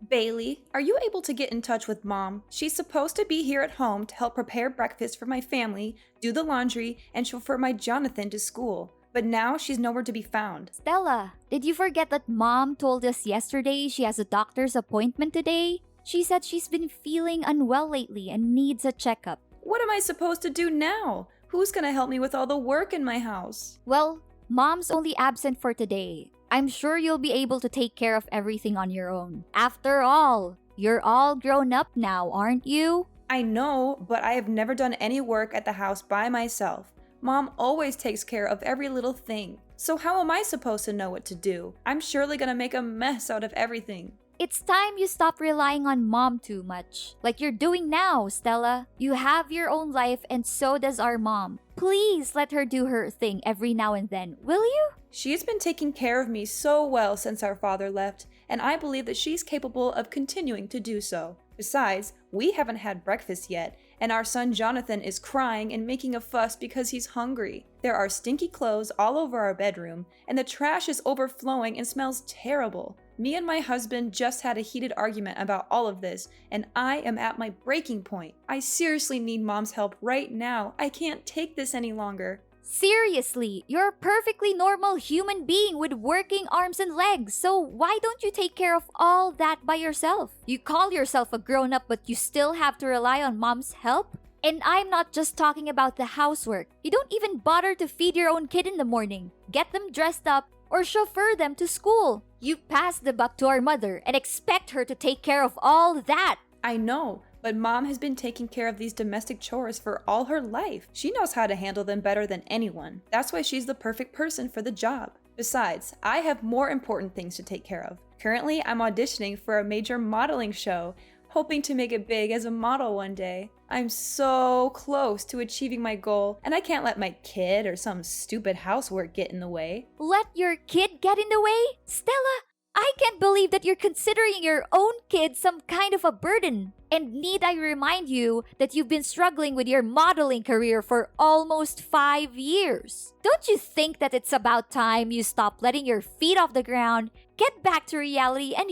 Bailey, are you able to get in touch with Mom? She's supposed to be here at home to help prepare breakfast for my family, do the laundry, and chauffeur my Jonathan to school. But now she's nowhere to be found. Stella, did you forget that Mom told us yesterday she has a doctor's appointment today? She said she's been feeling unwell lately and needs a checkup. What am I supposed to do now? Who's gonna help me with all the work in my house? Well, Mom's only absent for today. I'm sure you'll be able to take care of everything on your own. After all, you're all grown up now, aren't you? I know, but I have never done any work at the house by myself. Mom always takes care of every little thing. So how am I supposed to know what to do? I'm surely gonna make a mess out of everything. It's time you stop relying on Mom too much. Like you're doing now, Stella. You have your own life and so does our mom. Please let her do her thing every now and then, will you? She's been taking care of me so well since our father left, and I believe that she's capable of continuing to do so. Besides, we haven't had breakfast yet, and our son Jonathan is crying and making a fuss because he's hungry. There are stinky clothes all over our bedroom, and the trash is overflowing and smells terrible. Me and my husband just had a heated argument about all of this, and I am at my breaking point. I seriously need Mom's help right now. I can't take this any longer. Seriously, you're a perfectly normal human being with working arms and legs, so why don't you take care of all that by yourself? You call yourself a grown-up but you still have to rely on Mom's help? And I'm not just talking about the housework. You don't even bother to feed your own kid in the morning, get them dressed up, or chauffeur them to school. You pass the buck to our mother and expect her to take care of all that. I know, but Mom has been taking care of these domestic chores for all her life. She knows how to handle them better than anyone. That's why she's the perfect person for the job. Besides, I have more important things to take care of. Currently, I'm auditioning for a major modeling show, hoping to make it big as a model one day. I'm so close to achieving my goal, and I can't let my kid or some stupid housework get in the way. Let your kid get in the way? Stella, I can't believe that you're considering your own kid some kind of a burden. And need I remind you that you've been struggling with your modeling career for almost 5 years? Don't you think that it's about time you stop letting your feet off the ground, get back to reality, and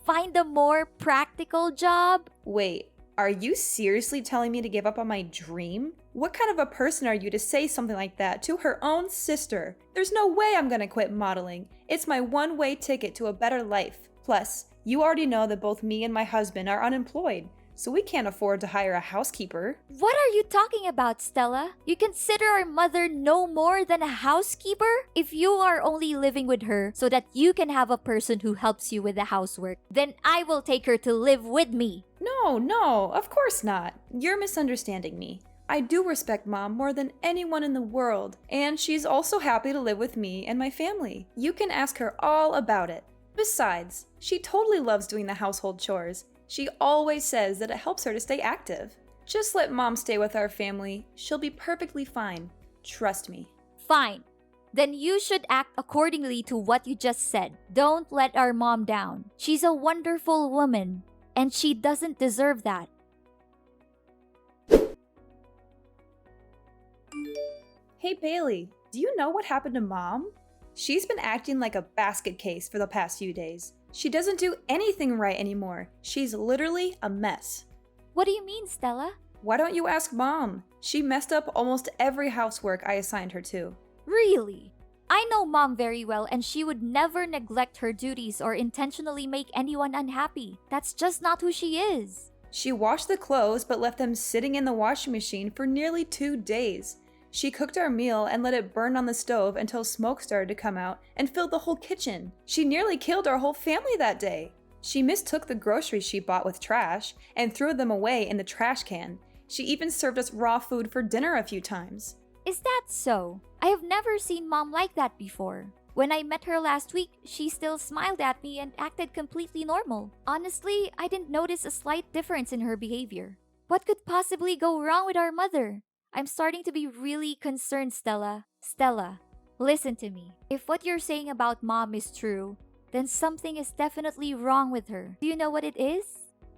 find a more practical job? Wait, are you seriously telling me to give up on my dream? What kind of a person are you to say something like that to her own sister? There's no way I'm gonna quit modeling. It's my one-way ticket to a better life. Plus, you already know that both me and my husband are unemployed, so we can't afford to hire a housekeeper. What are you talking about, Stella? You consider our mother no more than a housekeeper? If you are only living with her so that you can have a person who helps you with the housework, then I will take her to live with me. No, of course not. You're misunderstanding me. I do respect Mom more than anyone in the world, and she's also happy to live with me and my family. You can ask her all about it. Besides, she totally loves doing the household chores. She always says that it helps her to stay active. Just let Mom stay with our family. She'll be perfectly fine. Trust me. Fine. Then you should act accordingly to what you just said. Don't let our mom down. She's a wonderful woman, and she doesn't deserve that. Hey Bailey, do you know what happened to Mom? She's been acting like a basket case for the past few days. She doesn't do anything right anymore. She's literally a mess. What do you mean, Stella? Why don't you ask Mom? She messed up almost every housework I assigned her to. Really? I know Mom very well, and she would never neglect her duties or intentionally make anyone unhappy. That's just not who she is. She washed the clothes but left them sitting in the washing machine for nearly 2 days. She cooked our meal and let it burn on the stove until smoke started to come out and filled the whole kitchen. She nearly killed our whole family that day. She mistook the groceries she bought with trash and threw them away in the trash can. She even served us raw food for dinner a few times. Is that so? I have never seen Mom like that before. When I met her last week, she still smiled at me and acted completely normal. Honestly, I didn't notice a slight difference in her behavior. What could possibly go wrong with our mother? I'm starting to be really concerned, Stella. Stella, listen to me. If what you're saying about Mom is true, then something is definitely wrong with her. Do you know what it is?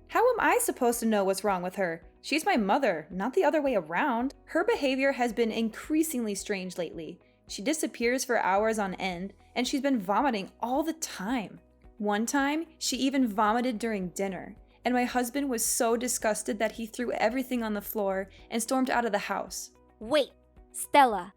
How am I supposed to know what's wrong with her? She's my mother, not the other way around. Her behavior has been increasingly strange lately. She disappears for hours on end, and she's been vomiting all the time. One time, she even vomited during dinner, and my husband was so disgusted that he threw everything on the floor and stormed out of the house. Wait, Stella,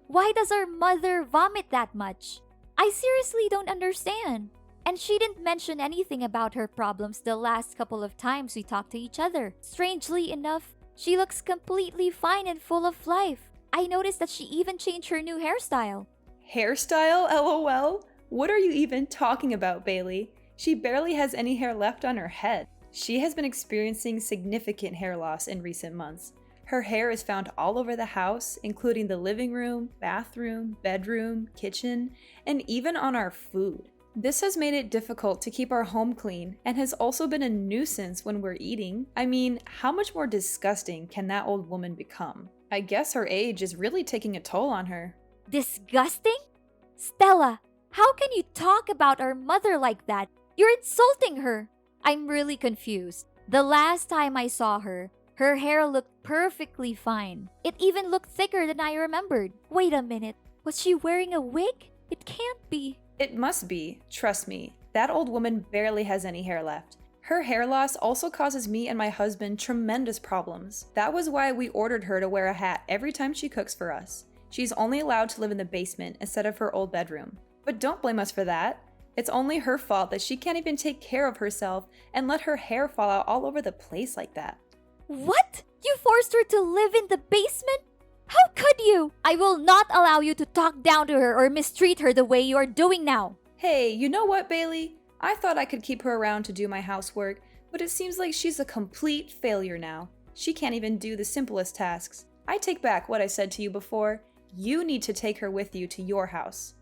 why does our mother vomit that much? I seriously don't understand. And she didn't mention anything about her problems the last couple of times we talked to each other. Strangely enough, she looks completely fine and full of life. I noticed that she even changed her new hairstyle. Hairstyle? LOL? What are you even talking about, Bailey? She barely has any hair left on her head. She has been experiencing significant hair loss in recent months. Her hair is found all over the house, including the living room, bathroom, bedroom, kitchen, and even on our food. This has made it difficult to keep our home clean and has also been a nuisance when we're eating. I mean, how much more disgusting can that old woman become? I guess her age is really taking a toll on her. Disgusting? Stella, how can you talk about our mother like that? You're insulting her. I'm really confused. The last time I saw her hair looked perfectly fine. It even looked thicker than I remembered. Wait a minute. Was she wearing a wig? It can't be. It must be. Trust me. That old woman barely has any hair left. Her hair loss also causes me and my husband tremendous problems. That was why we ordered her to wear a hat every time she cooks for us. She's only allowed to live in the basement instead of her old bedroom. But don't blame us for that. It's only her fault that she can't even take care of herself and let her hair fall out all over the place like that. What? You forced her to live in the basement? How could you? I will not allow you to talk down to her or mistreat her the way you are doing now. Hey, you know what, Bailey? I thought I could keep her around to do my housework, but it seems like she's a complete failure now. She can't even do the simplest tasks. I take back what I said to you before. You need to take her with you to your house.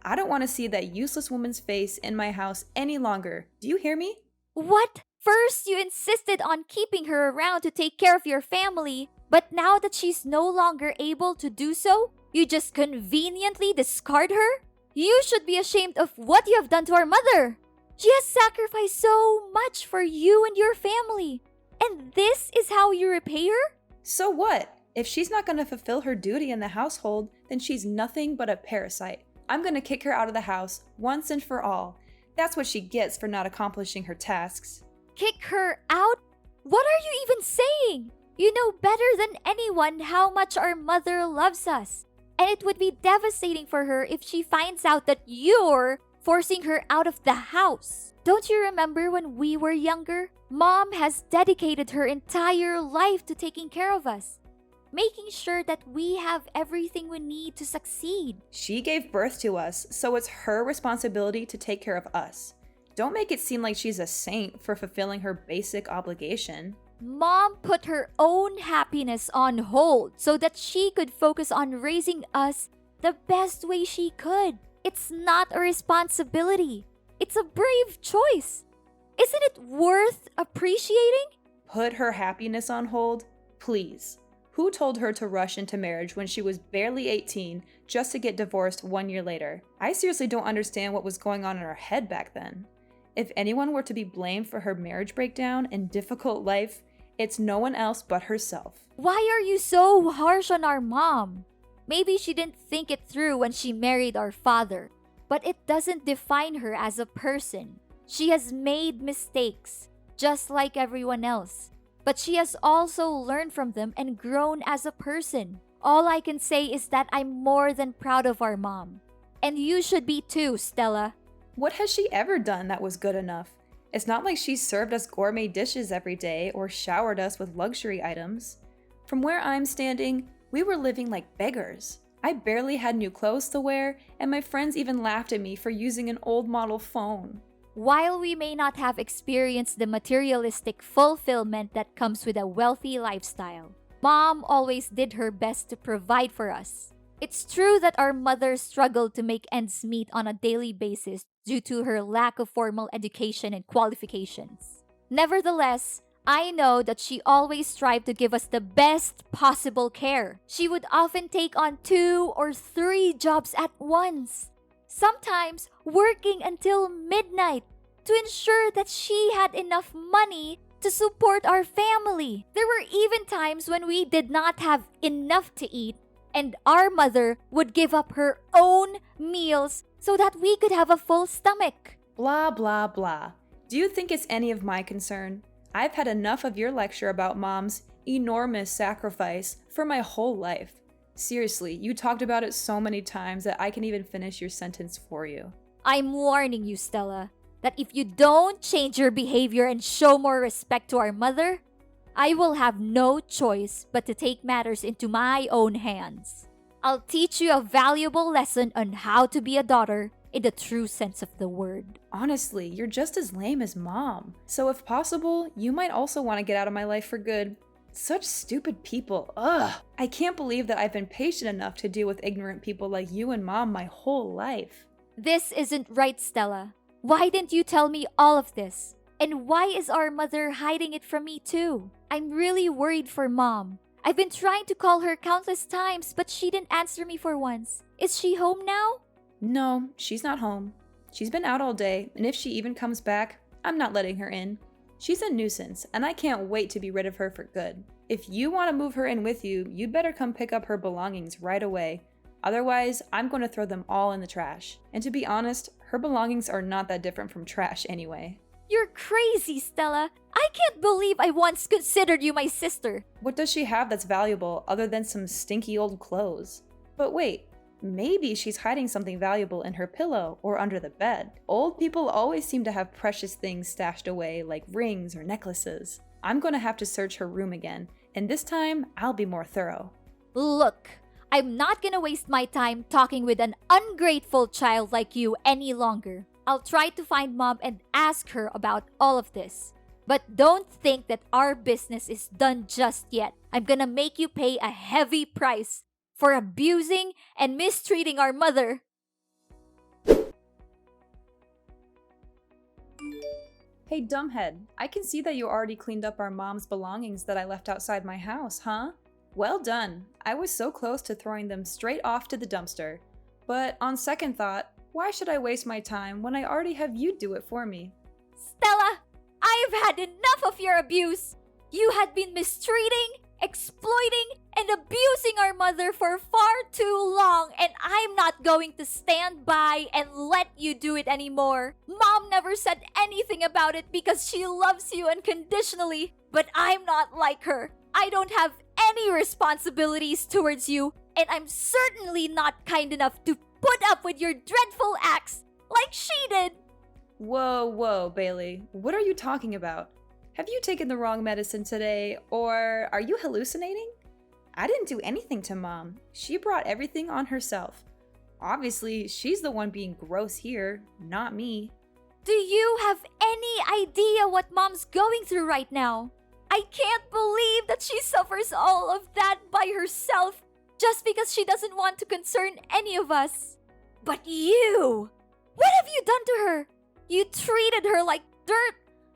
I don't want to see that useless woman's face in my house any longer. Do you hear me? What? First, you insisted on keeping her around to take care of your family, but now that she's no longer able to do so, you just conveniently discard her? You should be ashamed of what you have done to our mother. She has sacrificed so much for you and your family. And this is how you repay her? So what? If she's not going to fulfill her duty in the household, then she's nothing but a parasite. I'm going to kick her out of the house once and for all. That's what she gets for not accomplishing her tasks. Kick her out? What are you even saying? You know better than anyone how much our mother loves us. And it would be devastating for her if she finds out that you're forcing her out of the house. Don't you remember when we were younger? Mom has dedicated her entire life to taking care of us, making sure that we have everything we need to succeed. She gave birth to us, so it's her responsibility to take care of us. Don't make it seem like she's a saint for fulfilling her basic obligation. Mom put her own happiness on hold so that she could focus on raising us the best way she could. It's not a responsibility. It's a brave choice. Isn't it worth appreciating? Put her happiness on hold? Please. Who told her to rush into marriage when she was barely 18 just to get divorced 1 year later? I seriously don't understand what was going on in her head back then. If anyone were to be blamed for her marriage breakdown and difficult life, it's no one else but herself. Why are you so harsh on our mom? Maybe she didn't think it through when she married our father, but it doesn't define her as a person. She has made mistakes, just like everyone else. But she has also learned from them and grown as a person. All I can say is that I'm more than proud of our mom. And you should be too, Stella. What has she ever done that was good enough? It's not like she served us gourmet dishes every day or showered us with luxury items. From where I'm standing, we were living like beggars. I barely had new clothes to wear, and my friends even laughed at me for using an old model phone. While we may not have experienced the materialistic fulfillment that comes with a wealthy lifestyle, Mom always did her best to provide for us. It's true that our mother struggled to make ends meet on a daily basis due to her lack of formal education and qualifications. Nevertheless, I know that she always strived to give us the best possible care. She would often take on 2 or 3 jobs at once, sometimes working until midnight to ensure that she had enough money to support our family. There were even times when we did not have enough to eat, and our mother would give up her own meals so that we could have a full stomach. Blah, blah, blah. Do you think it's any of my concern? I've had enough of your lecture about Mom's enormous sacrifice for my whole life. Seriously, you talked about it so many times that I can even finish your sentence for you. I'm warning you, Stella, that if you don't change your behavior and show more respect to our mother, I will have no choice but to take matters into my own hands. I'll teach you a valuable lesson on how to be a daughter in the true sense of the word. Honestly, you're just as lame as Mom. So if possible, you might also want to get out of my life for good. Such stupid people. Ugh. I can't believe that I've been patient enough to deal with ignorant people like you and Mom my whole life. This isn't right, Stella. Why didn't you tell me all of this? And why is our mother hiding it from me too? I'm really worried for Mom. I've been trying to call her countless times, but she didn't answer me for once. Is she home now? No, she's not home. She's been out all day, and if she even comes back, I'm not letting her in. She's a nuisance, and I can't wait to be rid of her for good. If you want to move her in with you, you'd better come pick up her belongings right away. Otherwise, I'm going to throw them all in the trash. And to be honest, her belongings are not that different from trash anyway. You're crazy, Stella. I can't believe I once considered you my sister. What does she have that's valuable other than some stinky old clothes? But wait, maybe she's hiding something valuable in her pillow or under the bed. Old people always seem to have precious things stashed away like rings or necklaces. I'm going to have to search her room again, and this time I'll be more thorough. Look, I'm not gonna waste my time talking with an ungrateful child like you any longer. I'll try to find Mom and ask her about all of this. But don't think that our business is done just yet. I'm gonna make you pay a heavy price for abusing and mistreating our mother. Hey, dumbhead, I can see that you already cleaned up our mom's belongings that I left outside my house, huh? Well done. I was so close to throwing them straight off to the dumpster. But on second thought, why should I waste my time when I already have you do it for me? Stella, I have had enough of your abuse. You had been mistreating, exploiting, and abusing our mother for far too long, and I'm not going to stand by and let you do it anymore. Mom never said anything about it because she loves you unconditionally, but I'm not like her. I don't have any responsibilities towards you, and I'm certainly not kind enough to put up with your dreadful acts like she did. Whoa, Bailey. What are you talking about? Have you taken the wrong medicine today, or are you hallucinating? I didn't do anything to Mom. She brought everything on herself. Obviously, she's the one being gross here, not me. Do you have any idea what Mom's going through right now? I can't believe that she suffers all of that by herself just because she doesn't want to concern any of us. But you! What have you done to her? You treated her like dirt,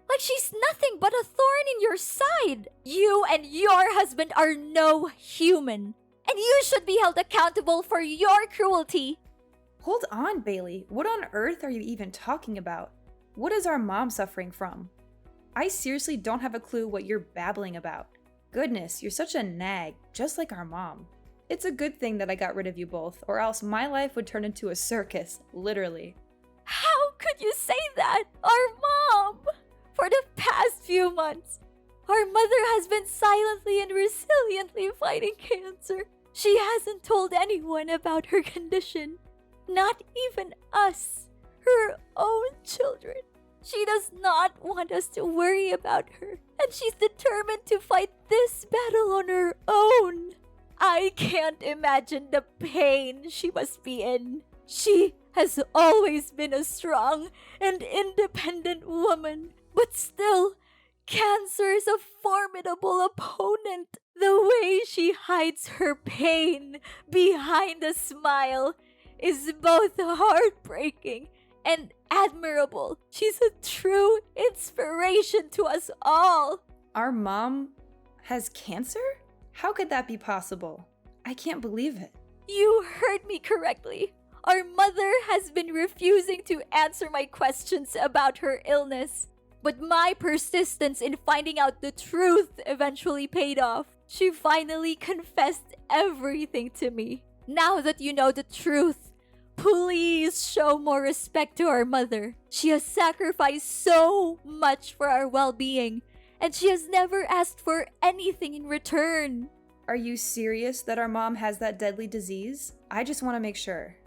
like she's nothing but a thorn in your side. You and your husband are no human, and you should be held accountable for your cruelty. Hold on, Bailey. What on earth are you even talking about? What is our mom suffering from? I seriously don't have a clue what you're babbling about. Goodness, you're such a nag, just like our mom. It's a good thing that I got rid of you both, or else my life would turn into a circus, literally. How could you say that? Our mom! For the past few months, our mother has been silently and resiliently fighting cancer. She hasn't told anyone about her condition, not even us, her own children. She does not want us to worry about her, and she's determined to fight this battle on her own. I can't imagine the pain she must be in. She has always been a strong and independent woman, but still, cancer is a formidable opponent. The way she hides her pain behind a smile is both heartbreaking and admirable. She's a true inspiration to us all. Our mom has cancer? How could that be possible? I can't believe it. You heard me correctly. Our mother has been refusing to answer my questions about her illness. But my persistence in finding out the truth eventually paid off. She finally confessed everything to me. Now that you know the truth, Please show more respect to our mother. She has sacrificed so much for our well-being, and she has never asked for anything in return. Are you serious that our mom has that deadly disease? I just want to make sure.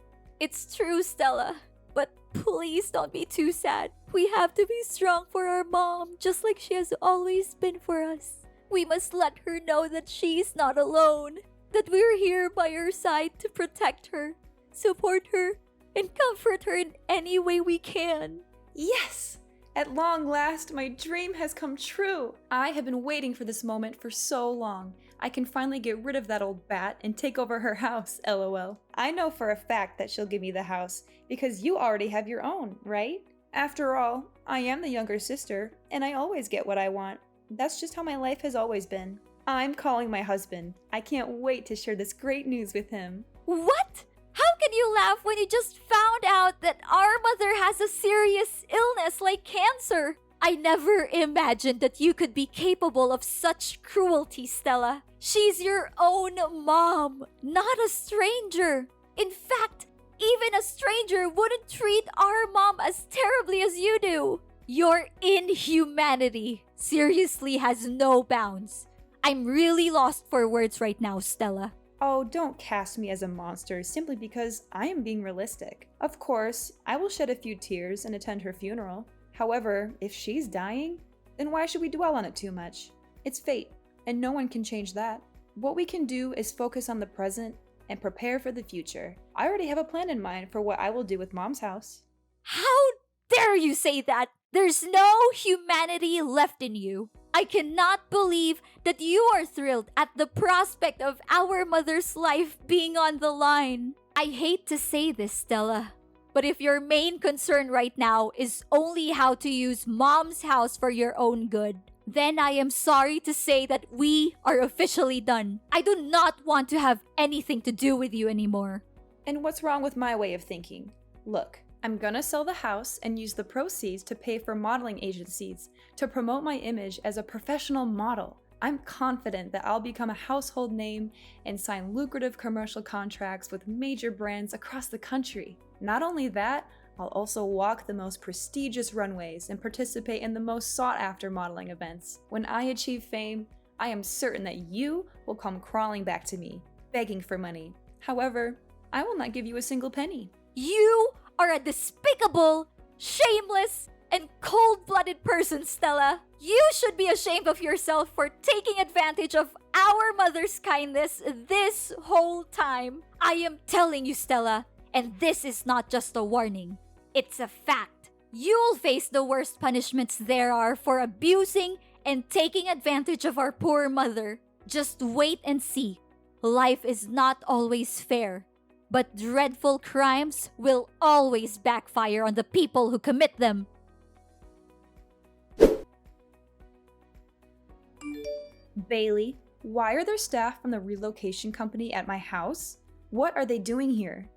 It's true, Stella. But please don't be too sad. We have to be strong for our mom, just like she has always been for us. We must let her know that she's not alone, that we're here by her side to protect her, support her, and comfort her in any way we can. Yes! At long last, my dream has come true. I have been waiting for this moment for so long. I can finally get rid of that old bat and take over her house, lol. I know for a fact that she'll give me the house, because you already have your own, right? After all, I am the younger sister, and I always get what I want. That's just how my life has always been. I'm calling my husband. I can't wait to share this great news with him. What? How can you laugh when you just found out that our mother has a serious illness like cancer? I never imagined that you could be capable of such cruelty, Stella. She's your own mom, not a stranger. In fact, even a stranger wouldn't treat our mom as terribly as you do. Your inhumanity seriously has no bounds. I'm really lost for words right now, Stella. Oh, don't cast me as a monster simply because I am being realistic. Of course, I will shed a few tears and attend her funeral. However, if she's dying, then why should we dwell on it too much? It's fate, and no one can change that. What we can do is focus on the present and prepare for the future. I already have a plan in mind for what I will do with Mom's house. How dare you say that? There's no humanity left in you. I cannot believe that you are thrilled at the prospect of our mother's life being on the line. I hate to say this, Stella, but if your main concern right now is only how to use Mom's house for your own good, then I am sorry to say that we are officially done. I do not want to have anything to do with you anymore. And what's wrong with my way of thinking? Look, I'm gonna sell the house and use the proceeds to pay for modeling agencies to promote my image as a professional model. I'm confident that I'll become a household name and sign lucrative commercial contracts with major brands across the country. Not only that, I'll also walk the most prestigious runways and participate in the most sought-after modeling events. When I achieve fame, I am certain that you will come crawling back to me, begging for money. However, I will not give you a single penny. You are a despicable, shameless, and cold-blooded person, Stella. You should be ashamed of yourself for taking advantage of our mother's kindness this whole time. I am telling you, Stella, and this is not just a warning. It's a fact. You'll face the worst punishments there are for abusing and taking advantage of our poor mother. Just wait and see. Life is not always fair, but dreadful crimes will always backfire on the people who commit them. Bailey, why are there staff from the relocation company at my house? What are they doing here?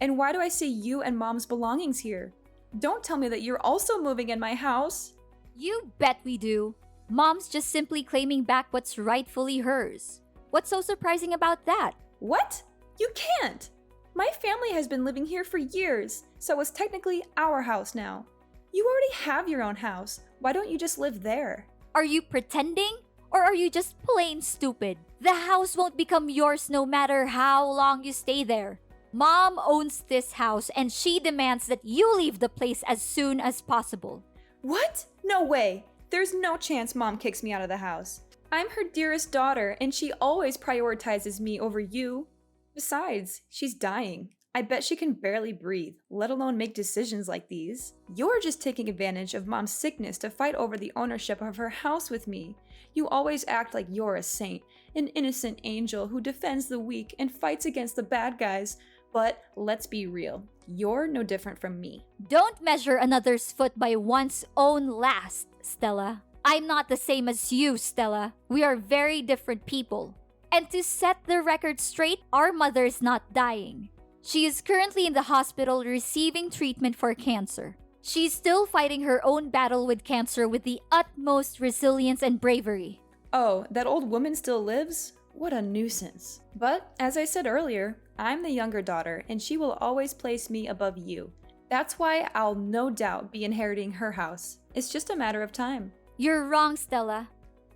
And why do I see you and Mom's belongings here? Don't tell me that you're also moving in my house. You bet we do. Mom's just simply claiming back what's rightfully hers. What's so surprising about that? What? You can't! My family has been living here for years, so it's technically our house now. You already have your own house. Why don't you just live there? Are you pretending? Or are you just plain stupid? The house won't become yours no matter how long you stay there. Mom owns this house and she demands that you leave the place as soon as possible. What? No way! There's no chance Mom kicks me out of the house. I'm her dearest daughter and she always prioritizes me over you. Besides, she's dying. I bet she can barely breathe, let alone make decisions like these. You're just taking advantage of Mom's sickness to fight over the ownership of her house with me. You always act like you're a saint, an innocent angel who defends the weak and fights against the bad guys. But let's be real, you're no different from me. Don't measure another's foot by one's own last, Stella. I'm not the same as you, Stella. We are very different people. And to set the record straight, our mother is not dying. She is currently in the hospital receiving treatment for cancer. She's still fighting her own battle with cancer with the utmost resilience and bravery. Oh, that old woman still lives? What a nuisance. But, as I said earlier, I'm the younger daughter, and she will always place me above you. That's why I'll no doubt be inheriting her house. It's just a matter of time. You're wrong, Stella.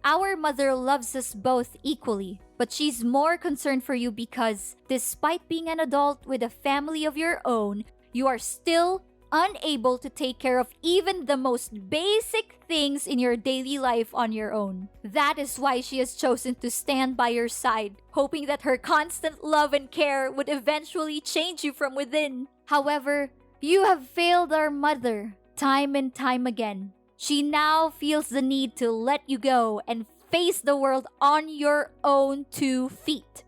Our mother loves us both equally, but she's more concerned for you because, despite being an adult with a family of your own, you are still unable to take care of even the most basic things in your daily life on your own. That is why she has chosen to stand by your side, hoping that her constant love and care would eventually change you from within. However, you have failed our mother time and time again. She now feels the need to let you go and face the world on your own 2 feet,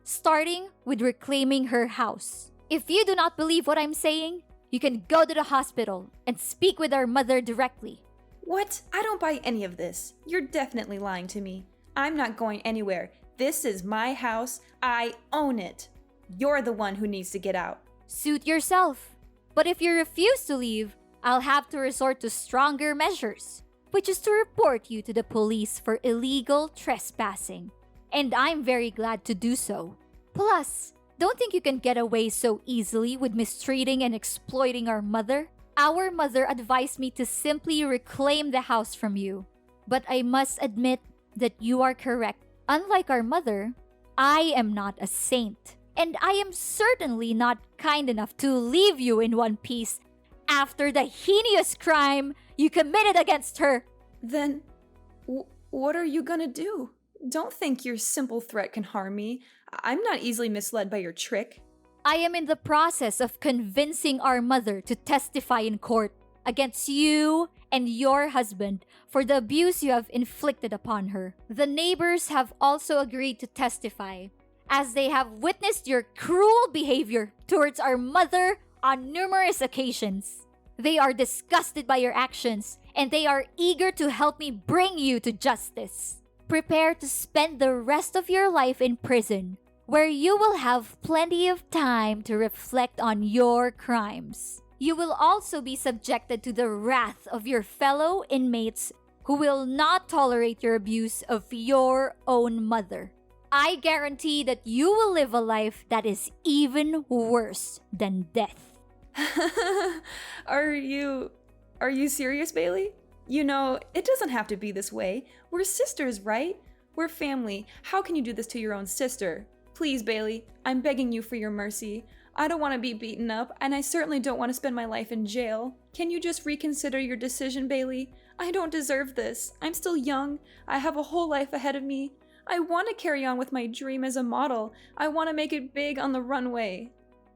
starting with reclaiming her house. If you do not believe what I'm saying, you can go to the hospital and speak with our mother directly. What? I don't buy any of this. You're definitely lying to me. I'm not going anywhere. This is my house. I own it. You're the one who needs to get out. Suit yourself. But if you refuse to leave, I'll have to resort to stronger measures, which is to report you to the police for illegal trespassing. And I'm very glad to do so. Plus, don't think you can get away so easily with mistreating and exploiting our mother. Our mother advised me to simply reclaim the house from you. But I must admit that you are correct. Unlike our mother, I am not a saint. And I am certainly not kind enough to leave you in one piece after the heinous crime you committed against her. Then, what are you gonna do? Don't think your simple threat can harm me. I'm not easily misled by your trick. I am in the process of convincing our mother to testify in court against you and your husband for the abuse you have inflicted upon her. The neighbors have also agreed to testify, as they have witnessed your cruel behavior towards our mother on numerous occasions. They are disgusted by your actions, and they are eager to help me bring you to justice. Prepare to spend the rest of your life in prison, where you will have plenty of time to reflect on your crimes. You will also be subjected to the wrath of your fellow inmates who will not tolerate your abuse of your own mother. I guarantee that you will live a life that is even worse than death. Are you serious, Bailey? You know, it doesn't have to be this way. We're sisters, right? We're family. How can you do this to your own sister? Please, Bailey, I'm begging you for your mercy. I don't want to be beaten up, and I certainly don't want to spend my life in jail. Can you just reconsider your decision, Bailey? I don't deserve this. I'm still young. I have a whole life ahead of me. I want to carry on with my dream as a model. I want to make it big on the runway.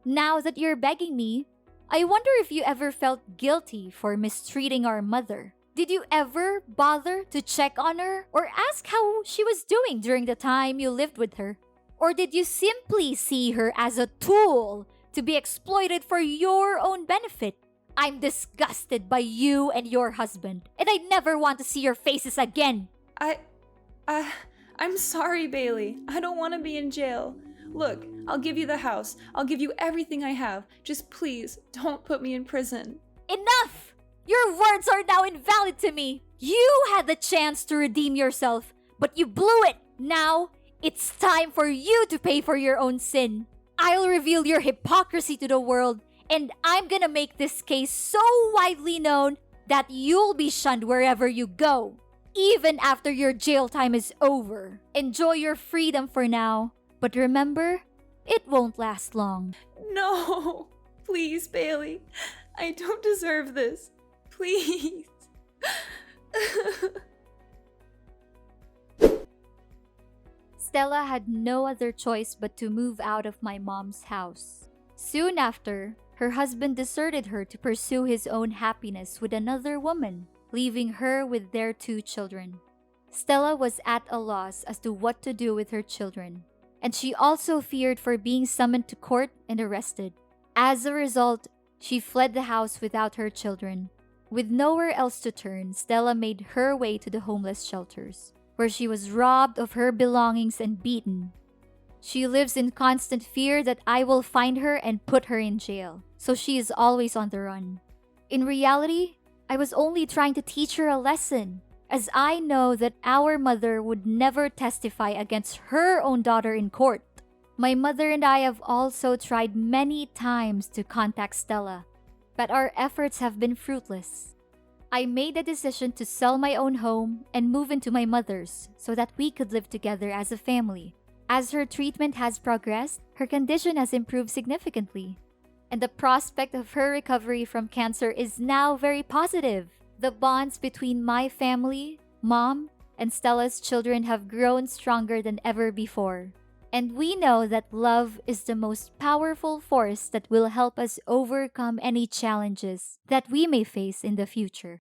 Now that you're begging me, I wonder if you ever felt guilty for mistreating our mother. Did you ever bother to check on her or ask how she was doing during the time you lived with her? Or did you simply see her as a tool to be exploited for your own benefit? I'm disgusted by you and your husband, and I never want to see your faces again. I'm sorry, Bailey. I don't want to be in jail. Look, I'll give you the house. I'll give you everything I have. Just please, don't put me in prison. Enough! Your words are now invalid to me. You had the chance to redeem yourself, but you blew it. Now, it's time for you to pay for your own sin. I'll reveal your hypocrisy to the world, and I'm gonna make this case so widely known that you'll be shunned wherever you go, even after your jail time is over. Enjoy your freedom for now, but remember, it won't last long. No, please, Bailey. I don't deserve this. Please. Stella had no other choice but to move out of my mom's house. Soon after, her husband deserted her to pursue his own happiness with another woman, leaving her with their 2 children. Stella was at a loss as to what to do with her children, and she also feared for being summoned to court and arrested. As a result, she fled the house without her children. With nowhere else to turn, Stella made her way to the homeless shelters, where she was robbed of her belongings and beaten. She lives in constant fear that I will find her and put her in jail, so she is always on the run. In reality, I was only trying to teach her a lesson, as I know that our mother would never testify against her own daughter in court. My mother and I have also tried many times to contact Stella, but our efforts have been fruitless. I made the decision to sell my own home and move into my mother's so that we could live together as a family. As her treatment has progressed, her condition has improved significantly, and the prospect of her recovery from cancer is now very positive. The bonds between my family, Mom, and Stella's children have grown stronger than ever before. And we know that love is the most powerful force that will help us overcome any challenges that we may face in the future.